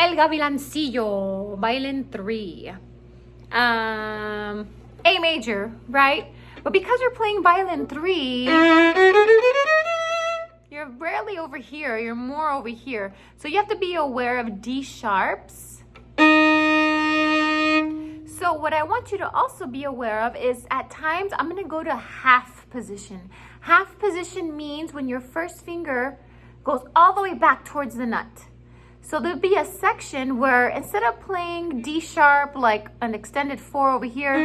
El Gavilancillo Violin 3. A major, right? But because you're playing violin 3, you're rarely over here, you're more over here. So you have to be aware of D sharps. So what I want you to also be aware of is at times I'm gonna go to half position. Half position means when your first finger goes all the way back towards the nut. So there'll be a section where instead of playing D sharp like an extended 4 over here,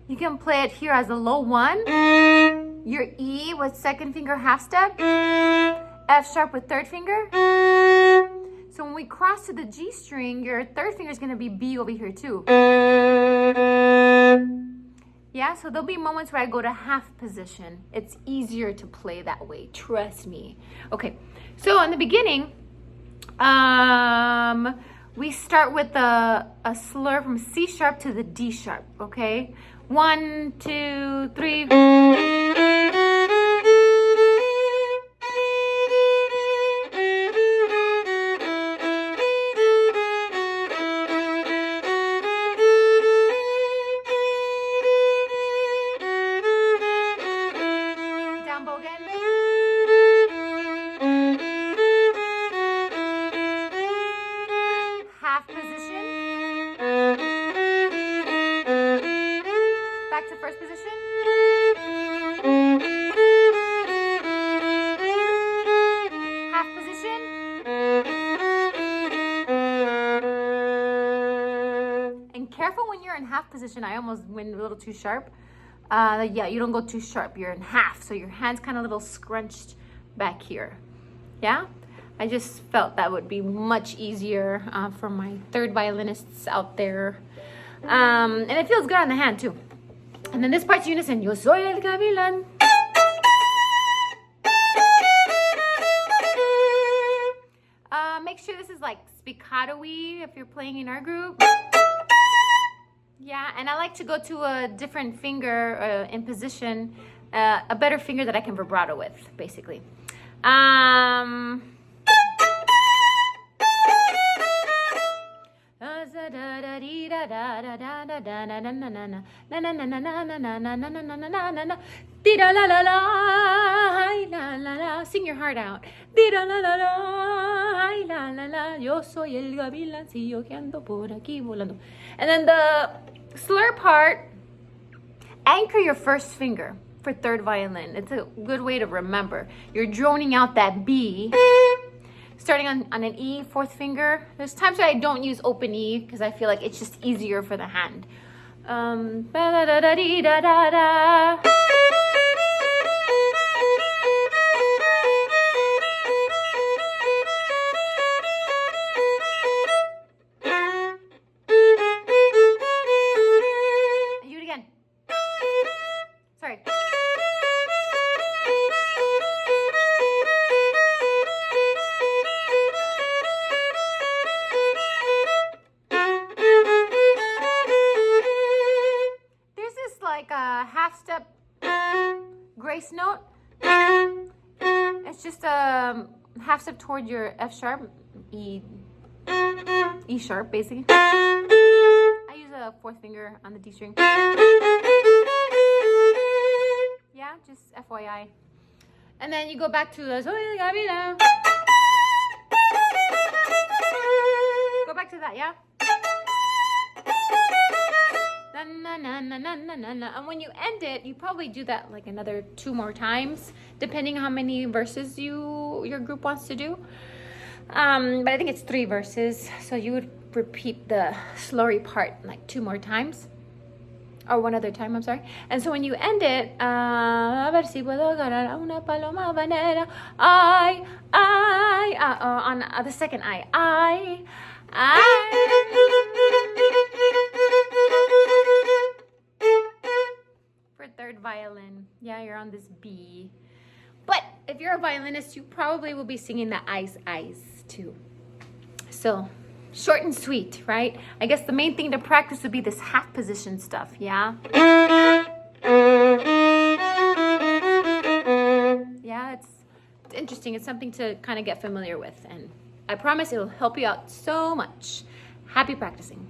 you can play it here as a low 1, your E with second finger half step, F sharp with third finger. So when we cross to the G string, your third finger is going to be B over here too. Yeah, so there'll be moments where I go to half position. It's easier to play that way, trust me. Okay, so in the beginning, we start with a slur from C sharp to the D sharp, okay? 1, 2, 3. Down bow again. Half position. Back to first position. Half position. And careful when you're in half position. I almost went a little too sharp. Yeah, you don't go too sharp. You're in half, so your hand's kind of a little scrunched back here. Yeah? I just felt that would be much easier for my third violinists out there. And it feels good on the hand too. And then this part's unison. Yo soy el gavilán. Make sure this is like spiccato-y if you're playing in our group. Yeah, and I like to go to a different finger in position, a better finger that I can vibrato with, basically. Sing your heart out. Yo soy el gavilancillo que ando por aquí volando. And then the slur part, anchor your first finger for third violin. It's a good way to remember. You're droning out that B. Starting on an E, fourth finger. There's times that I don't use open E because I feel like it's just easier for the hand. Do it again. Sorry. Half step grace note. It's just a half step toward your F sharp, E sharp basically. I use a fourth finger on the D string. Yeah, just FYI. And then you go back to the Soy Gavilán. Go back to that, yeah? And when you end it, you probably do that like another 2 more times, depending on how many verses your group wants to do. But I think it's 3 verses, so you would repeat the slurry part like 2 more times, or 1 other time, I'm sorry. And so when you end it, a ver si puedo agarrar una paloma banera, on the second I. For third violin, yeah, you're on this B. But if you're a violinist, you probably will be singing the eyes too. So short and sweet, right? I guess the main thing to practice would be this half position stuff, yeah? Yeah, it's interesting. It's something to kind of get familiar with, and I promise it'll help you out so much. Happy practicing.